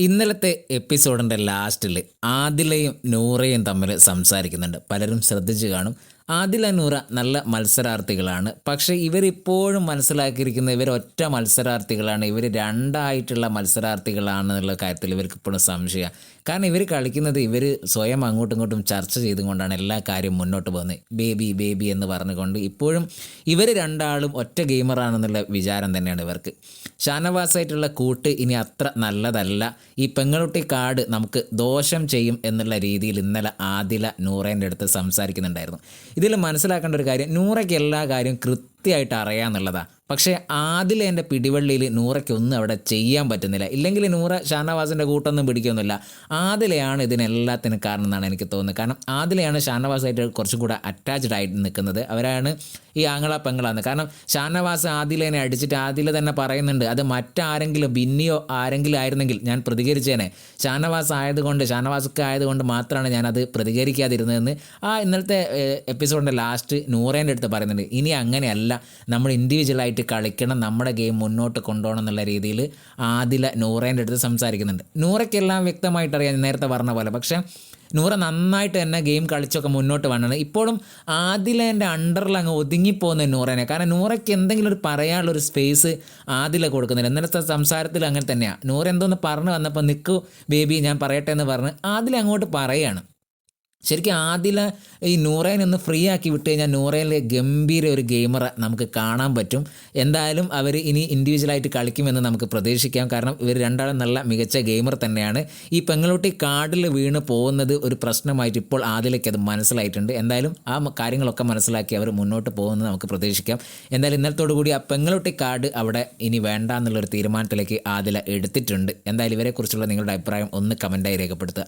ഇന്നലത്തെ എപ്പിസോഡിൻ്റെ ലാസ്റ്റിൽ ആദിലയും നൂറയും തമ്മിൽ സംസാരിക്കുന്നുണ്ട്. പലരും ശ്രദ്ധിച്ചു കാണും. ആദില നൂറ നല്ല മത്സരാർത്ഥികളാണ്. പക്ഷേ ഇവരിപ്പോഴും മനസ്സിലാക്കിയിരിക്കുന്നത് ഇവർ ഒറ്റ മത്സരാർത്ഥികളാണ്, ഇവർ രണ്ടായിട്ടുള്ള മത്സരാർത്ഥികളാണെന്നുള്ള കാര്യത്തിൽ ഇവർക്ക് ഇപ്പോഴും സംശയമാണ്. കാരണം ഇവർ കളിക്കുന്നത് ഇവർ സ്വയം അങ്ങോട്ടും ഇങ്ങോട്ടും ചർച്ച ചെയ്തുകൊണ്ടാണ് എല്ലാ കാര്യവും മുന്നോട്ട് പോകുന്നത്. ബേബി ബേബി എന്ന് പറഞ്ഞുകൊണ്ട് ഇപ്പോഴും ഇവർ രണ്ടാളും ഒറ്റ ഗെയിമറാണെന്നുള്ള വിചാരം തന്നെയാണ് ഇവർക്ക്. ഷാനവാസായിട്ടുള്ള കൂട്ട് ഇനി അത്ര നല്ലതല്ല, ഈ പെങ്ങളുട്ടി കാർഡ് നമുക്ക് ദോഷം ചെയ്യും എന്നുള്ള രീതിയിൽ ഇന്നലെ ആദില നൂറേൻ്റെ അടുത്ത് സംസാരിക്കുന്നുണ്ടായിരുന്നു. ഇതിൽ മനസ്സിലാക്കേണ്ട ഒരു കാര്യം, നൂറയ്ക്ക് എല്ലാ കാര്യവും കൃത്യമായിട്ട് അറിയാമെന്നുള്ളതാണ്. പക്ഷേ ആദിലേൻ്റെ പിടിവള്ളിയിൽ നൂറയ്ക്കൊന്നും അവിടെ ചെയ്യാൻ പറ്റുന്നില്ല. ഇല്ലെങ്കിൽ നൂറ ഷാനവാസിൻ്റെ കൂട്ടൊന്നും പിടിക്കൊന്നുമില്ല. ആദിലയാണ് ഇതിനെല്ലാത്തിനും കാരണം എന്നാണ് എനിക്ക് തോന്നുന്നത്. കാരണം ആദിലയാണ് ഷാനവാസായിട്ട് കുറച്ചും കൂടെ അറ്റാച്ച്ഡ് ആയിട്ട് നിൽക്കുന്നത്. അവരാണ് ഈ ആങ്ങള പെങ്ങളാണ്. കാരണം ഷാനവാസ് ആദിലേനെ അടിച്ചിട്ട് ആദില തന്നെ പറയുന്നുണ്ട്, അത് മറ്റാരെങ്കിലും ബിന്നിയോ ആരെങ്കിലും ആയിരുന്നെങ്കിൽ ഞാൻ പ്രതികരിച്ചേനെ. ഷാനവാസ് ആയതുകൊണ്ട് മാത്രമാണ് ഞാനത് പ്രതികരിക്കാതിരുന്നതെന്ന് ഇന്നലത്തെ എപ്പിസോഡിൻ്റെ ലാസ്റ്റ് നൂറേൻ്റെ അടുത്ത് പറയുന്നുണ്ട്. ഇനി അങ്ങനെയല്ല, നമ്മൾ ഇൻഡിവിജ്വലായിട്ട് കളിക്കണം, നമ്മുടെ ഗെയിം മുന്നോട്ട് കൊണ്ടുപോകണം എന്നുള്ള രീതിയിൽ ആദില നൂറേൻ്റെ അടുത്ത് സംസാരിക്കുന്നുണ്ട്. നൂറയ്ക്കെല്ലാം വ്യക്തമായിട്ടറിയാം, നേരത്തെ പറഞ്ഞ പോലെ. പക്ഷേ നൂറ നന്നായിട്ട് തന്നെ ഗെയിം കളിച്ചൊക്കെ മുന്നോട്ട് വന്നത്. ഇപ്പോഴും ആദിലേൻ്റെ അണ്ടറിൽ അങ്ങ് ഒതുങ്ങിപ്പോകുന്ന നൂറേനെ. കാരണം നൂറയ്ക്ക് എന്തെങ്കിലും ഒരു പറയാനുള്ളൊരു സ്പേസ് ആദില കൊടുക്കുന്നില്ല. ഇന്നലത്തെ സംസാരത്തിൽ അങ്ങനെ തന്നെയാണ്. നൂറ എന്തോന്ന് പറഞ്ഞു വന്നപ്പോൾ നിൽക്കൂ ബേബി ഞാൻ പറയട്ടെ എന്ന് പറഞ്ഞ് ആദില അങ്ങോട്ട് പറയുകയാണ്. ശരിക്കും ആദില ഈ നൂറേനെ ഒന്ന് ഫ്രീ ആക്കി വിട്ട് കഴിഞ്ഞാൽ നൂറയിലെ ഗംഭീര ഒരു ഗെയിമറെ നമുക്ക് കാണാൻ പറ്റും. എന്തായാലും അവർ ഇനി ഇൻഡിവിജ്വലായിട്ട് കളിക്കുമെന്ന് നമുക്ക് പ്രതീക്ഷിക്കാം. കാരണം ഇവർ രണ്ടാളും നല്ല മികച്ച ഗെയിമർ തന്നെയാണ്. ഈ പെങ്ങളുട്ടി കാർഡിൽ വീണ് പോകുന്നത് ഒരു പ്രശ്നമായിട്ട് ഇപ്പോൾ ആദിലയ്ക്ക് അത് മനസ്സിലായിട്ടുണ്ട്. എന്തായാലും ആ കാര്യങ്ങളൊക്കെ മനസ്സിലാക്കി അവർ മുന്നോട്ട് പോകുന്നത് നമുക്ക് പ്രതീക്ഷിക്കാം. എന്തായാലും ഇന്നലത്തോടു കൂടി ആ പെങ്ങളുട്ടി കാർഡ് അവിടെ ഇനി വേണ്ട എന്നുള്ളൊരു തീരുമാനത്തിലേക്ക് ആദില എടുത്തിട്ടുണ്ട്. എന്തായാലും ഇവരെക്കുറിച്ചുള്ള നിങ്ങളുടെ അഭിപ്രായം ഒന്ന് കമൻറ്റായി രേഖപ്പെടുത്തുക.